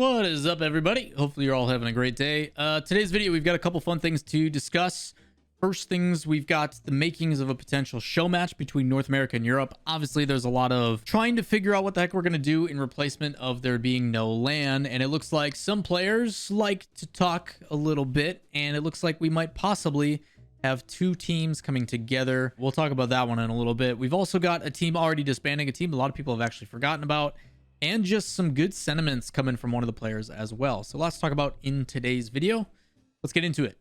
What is up, everybody? Hopefully you're all having a great day. Today's video, we've got a couple fun things to discuss. First things, we've got the makings of a potential show match between North America and Europe. Obviously, there's a lot of trying to figure out what the heck we're going to do in replacement of there being no LAN. And it looks like some players like to talk a little bit. And it looks like we might possibly have two teams coming together. We'll talk about that one in a little bit. We've also got a team already disbanding, a team a lot of people have actually forgotten about, and just some good sentiments coming from one of the players as well. So lots to talk about in today's video. Let's get into it.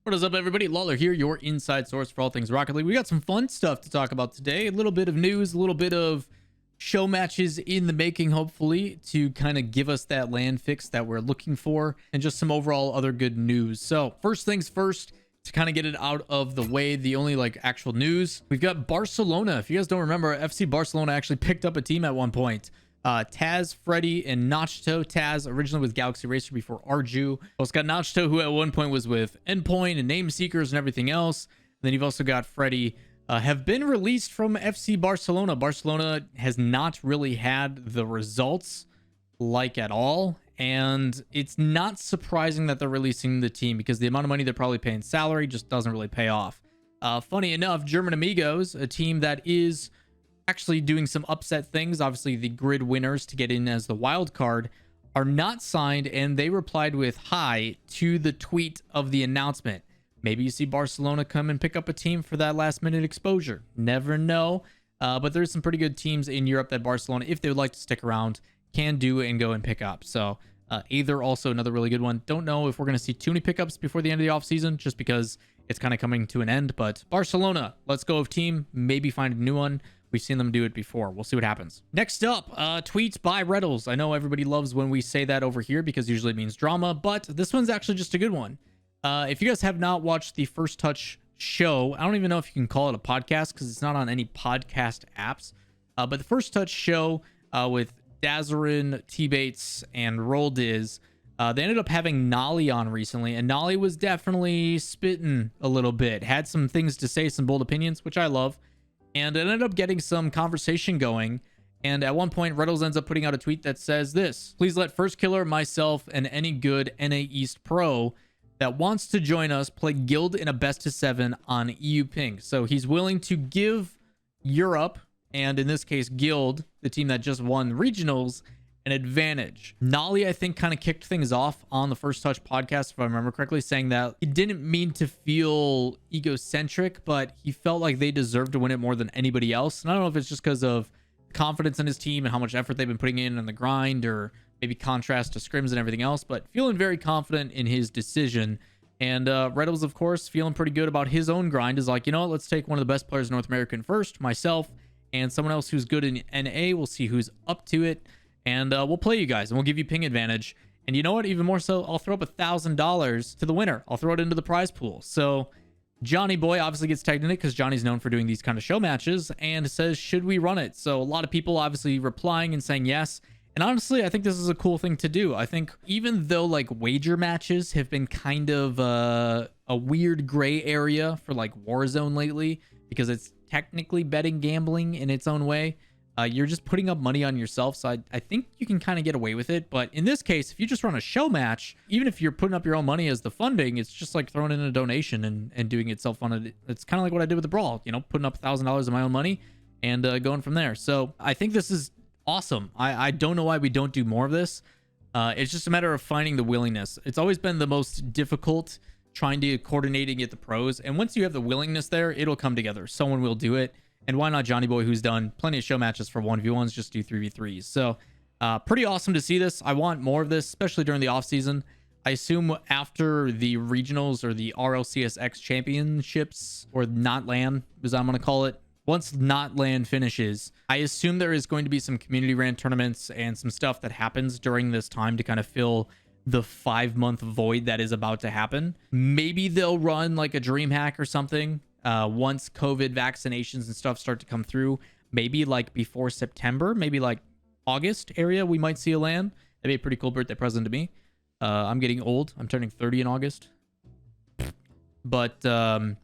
What is up, everybody? Lawler here, your inside source for all things Rocket League. We got some fun stuff to talk about today. A little bit of news, a little bit of show matches in the making, hopefully, to kind of give us that LAN fix that we're looking for, and just some overall other good news. So first things first, to kind of get it out of the way, the only like actual news, we've got Barcelona. If you guys don't remember, FC Barcelona actually picked up a team at one point. Taz, Freddy, and Nachto. Taz originally with Galaxy Racer before Arju. Also got Nachto, who at one point was with Endpoint and Name Seekers and everything else. And then you've also got Freddy, have been released from FC Barcelona. Barcelona has not really had the results like at all. And it's not surprising that they're releasing the team because the amount of money they're probably paying salary just doesn't really pay off. Funny enough, German Amigos, a team that is actually doing some upset things, obviously the grid winners to get in as the wild card, are not signed, and they replied with hi to the tweet of the announcement. Maybe you see Barcelona come and pick up a team for that last minute exposure. Never know. But there's some pretty good teams in Europe that Barcelona, if they would like to stick around, can do and go and pick up. So Aether, also another really good one. Don't know if we're going to see too many pickups before the end of the offseason, just because it's kind of coming to an end. But Barcelona, let's go of team. Maybe find a new one. We've seen them do it before. We'll see what happens. Next up, tweets by Retals. I know everybody loves when we say that over here because usually it means drama, but this one's actually just a good one. If you guys have not watched the First Touch show, I don't even know if you can call it a podcast because it's not on any podcast apps. But the First Touch show with Dazarin, T-Bates, and Roldiz, they ended up having Nolly on recently, and Nolly was definitely spitting a little bit. Had some things to say, some bold opinions, which I love. And it ended up getting some conversation going. And at one point, Retals ends up putting out a tweet that says this: please let Firstkiller, myself, and any good NA East pro that wants to join us play Guild in a best of 7 on EU Ping. So he's willing to give Europe, and in this case Guild, the team that just won regionals, an advantage. Nolly, I think, kind of kicked things off on the First Touch podcast, if I remember correctly, saying that he didn't mean to feel egocentric, but he felt like they deserved to win it more than anybody else. And I don't know if it's just because of confidence in his team and how much effort they've been putting in on the grind, or maybe contrast to scrims and everything else, but feeling very confident in his decision. And Retals, of course, feeling pretty good about his own grind, is like, you know what, let's take one of the best players in North America first, myself, and someone else who's good in NA. We'll see who's up to it, and we'll play you guys, and we'll give you ping advantage. And you know what, even more so, I'll throw up $1,000 to the winner. I'll throw it into the prize pool. So Johnny Boy obviously gets tagged in it because Johnny's known for doing these kind of show matches, and says, should we run it? So a lot of people obviously replying and saying yes. And honestly, I think this is a cool thing to do. I think even though like wager matches have been kind of a weird gray area for like Warzone lately, because it's technically betting gambling in its own way, you're just putting up money on yourself. So I think you can kind of get away with it. But in this case, if you just run a show match, even if you're putting up your own money as the funding, it's just like throwing in a donation and doing it self-funded. It's kind of like what I did with the Brawl, you know, putting up $1,000 of my own money and going from there. So I think this is awesome. I don't know why we don't do more of this. It's just a matter of finding the willingness. It's always been the most difficult, trying to coordinate and get the pros. And once you have the willingness there, it'll come together. Someone will do it. And why not Johnny Boy, who's done plenty of show matches for 1v1s, just do 3v3s. So pretty awesome to see this. I want more of this, especially during the off season. I assume after the regionals or the RLCSX championships, or not LAN, as I'm going to call it, once not LAN finishes, I assume there is going to be some community ran tournaments and some stuff that happens during this time to kind of fill the 5-month void that is about to happen. Maybe they'll run like a dream hack or something once COVID vaccinations and stuff start to come through. Maybe like before September, maybe like August area, we might see a LAN. That'd be a pretty cool birthday present to me. I'm getting old. I'm turning 30 in August. But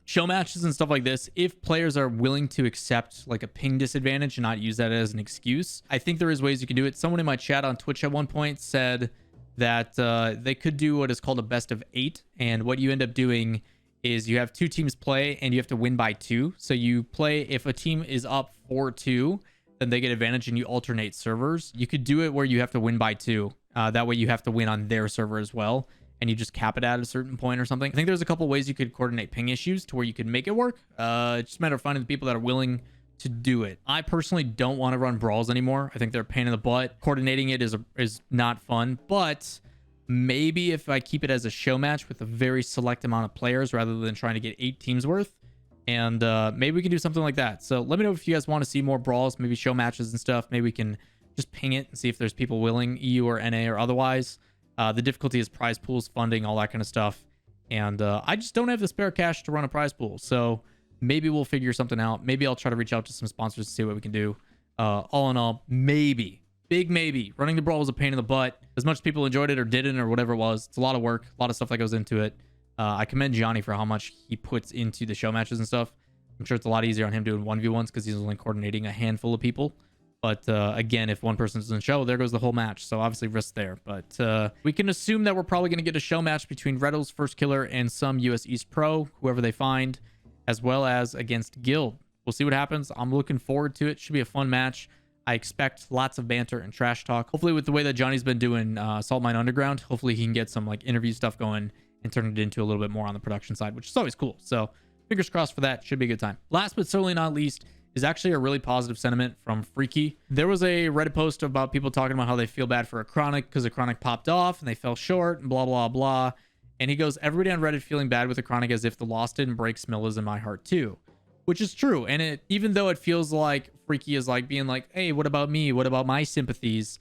show matches and stuff like this, if players are willing to accept like a ping disadvantage and not use that as an excuse, I think there is ways you can do it. Someone in my chat on Twitch at one point said that they could do what is called a best of 8. And what you end up doing is you have 2 teams play and you have to win by 2. So you play, if a team is up 4-2, then they get advantage and you alternate servers. You could do it where you have to win by 2. That way you have to win on their server as well. And you just cap it at a certain point or something. I think there's a couple ways you could coordinate ping issues to where you could make it work. It's just a matter of finding the people that are willing to do it. I personally don't want to run brawls anymore. I think they're a pain in the butt. Coordinating it is not fun, but maybe if I keep it as a show match with a very select amount of players rather than trying to get 8 teams worth, and maybe we can do something like that. So let me know if you guys want to see more brawls, maybe show matches and stuff. Maybe we can just ping it and see if there's people willing, EU or NA or otherwise. The difficulty is prize pools, funding, all that kind of stuff. And I just don't have the spare cash to run a prize pool. So maybe we'll figure something out. Maybe I'll try to reach out to some sponsors to see what we can do. All in all, maybe, big maybe, running the brawl was a pain in the butt. As much as people enjoyed it or didn't or whatever it was, it's a lot of work, a lot of stuff that goes into it. I commend Johnny for how much he puts into the show matches and stuff. I'm sure it's a lot easier on him doing 1v1s because he's only coordinating a handful of people. But again, if one person doesn't show, there goes the whole match. So obviously risk there. But we can assume that we're probably going to get a show match between Retals, Firstkiller, and some US East Pro, whoever they find, as well as against Guild. We'll see what happens. I'm looking forward to it. Should be a fun match. I expect lots of banter and trash talk. Hopefully with the way that Johnny's been doing Salt Mine Underground, hopefully he can get some like interview stuff going and turn it into a little bit more on the production side, which is always cool. So fingers crossed for that. Should be a good time. Last but certainly not least is actually a really positive sentiment from FreaKii. There was a Reddit post about people talking about how they feel bad for a Chronic because a Chronic popped off and they fell short and blah, blah, blah. And he goes, everybody on Reddit feeling bad with the Chronic as if the loss didn't break Smilla's in my heart too. Which is true. And it, even though it feels like FreaKii is like being like, hey, what about me? What about my sympathies?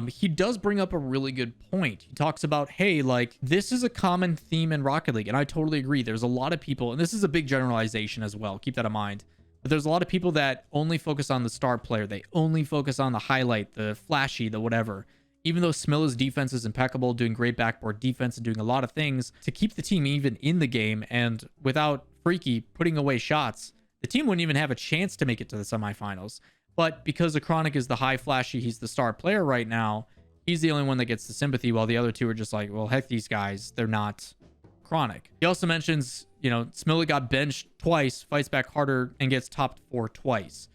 He does bring up a really good point. He talks about, hey, like this is a common theme in Rocket League. And I totally agree. There's a lot of people, and this is a big generalization as well. Keep that in mind. But there's a lot of people that only focus on the star player. They only focus on the highlight, the flashy, the whatever. Even though Smilla's defense is impeccable, doing great backboard defense and doing a lot of things to keep the team even in the game. And without FreaKii putting away shots, the team wouldn't even have a chance to make it to the semifinals. But because the Chronic is the high flashy, he's the star player right now, he's the only one that gets the sympathy, while the other two are just like, well, heck, these guys, they're not Chronic. He also mentions, you know, Smilla got benched twice, fights back harder, and gets top 4 twice.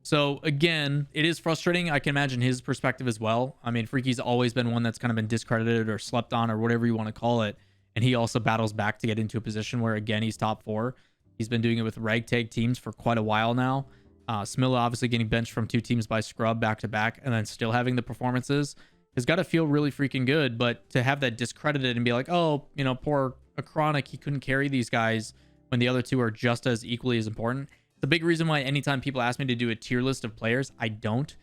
So again, it is frustrating. I can imagine his perspective as well. I mean, FreaKii's always been one that's kind of been discredited or slept on or whatever you want to call it. And he also battles back to get into a position where, again, he's top 4. He's been doing it with ragtag teams for quite a while now. Smilla obviously getting benched from 2 teams by scrub back to back and then still having the performances has got to feel really freaking good. But to have that discredited and be like, oh, you know, poor a Chronic, he couldn't carry these guys when the other two are just as equally as important. The big reason why anytime people ask me to do a tier list of players, I don't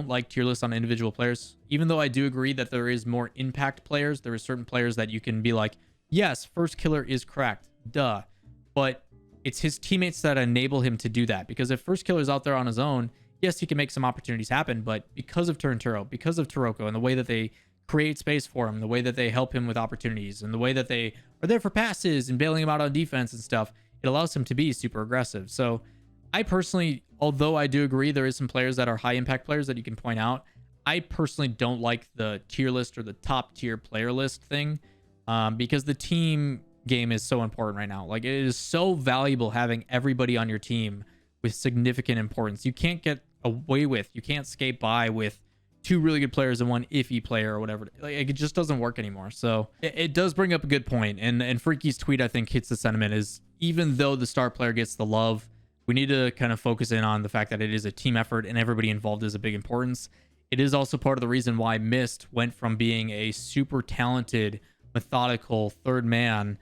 like tier lists on individual players. Even though I do agree that there is more impact players, there are certain players that you can be like, yes, Firstkiller is cracked, duh. But it's his teammates that enable him to do that. Because if Firstkiller is out there on his own, yes, he can make some opportunities happen. But because of Turnturo, because of Taroko, and the way that they create space for him, the way that they help him with opportunities, and the way that they are there for passes and bailing him out on defense and stuff, it allows him to be super aggressive. So I personally, although I do agree there is some players that are high impact players that you can point out, I personally don't like the tier list or the top tier player list thing, because the team game is so important right now. Like, it is so valuable having everybody on your team with significant importance. You can't get away with, you can't skate by with 2 really good players and 1 iffy player or whatever. Like, it just doesn't work anymore. So it does bring up a good point. And FreaKii's tweet, I think, hits the sentiment is, even though the star player gets the love, we need to kind of focus in on the fact that it is a team effort and everybody involved is a big importance. It is also part of the reason why Mist went from being a super talented, methodical third man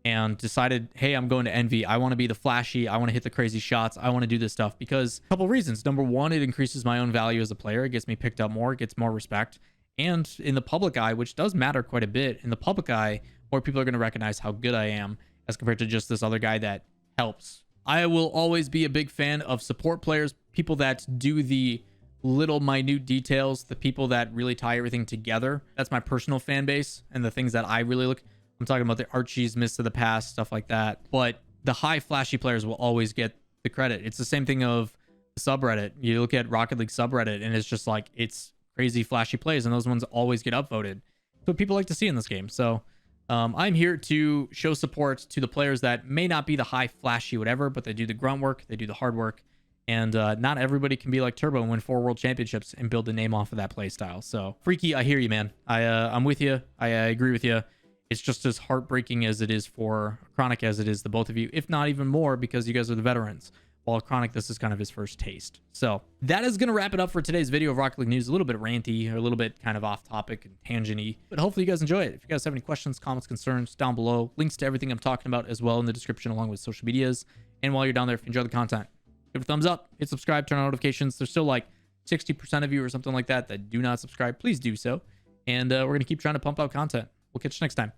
and decided, hey, I'm going to Envy. I want to be the flashy. I want to hit the crazy shots. I want to do this stuff because a couple reasons. Number one, it increases my own value as a player. It gets me picked up more. It gets more respect. And in the public eye, which does matter quite a bit, in the public eye, more people are going to recognize how good I am as compared to just this other guy that helps. I will always be a big fan of support players, people that do the little minute details, the people that really tie everything together. That's my personal fan base and the things that I really look. I'm talking about the Archies, Mists of the Past, stuff like that. But the high flashy players will always get the credit. It's the same thing of the subreddit. You look at Rocket League subreddit and it's just like, it's crazy flashy plays, and those ones always get upvoted. That's what people like to see in this game. So I'm here to show support to the players that may not be the high flashy whatever, but they do the grunt work, they do the hard work. And not everybody can be like Turbo and win 4 world championships and build a name off of that play style. So FreaKii, I hear you, man. I'm with you. I agree with you. It's just as heartbreaking as it is for Chronic as it is the both of you, if not even more, because you guys are the veterans. While Chronic, this is kind of his first taste. So that is going to wrap it up for today's video of Rocket League news. A little bit ranty, or a little bit kind of off topic and tangent-y, but hopefully you guys enjoy it. If you guys have any questions, comments, concerns, down below. Links to everything I'm talking about as well in the description, along with social medias. And while you're down there, if you enjoy the content, give it a thumbs up, hit subscribe, turn on notifications. There's still like 60% of you or something like that do not subscribe. Please do so. And we're going to keep trying to pump out content. We'll catch you next time.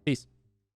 Peace.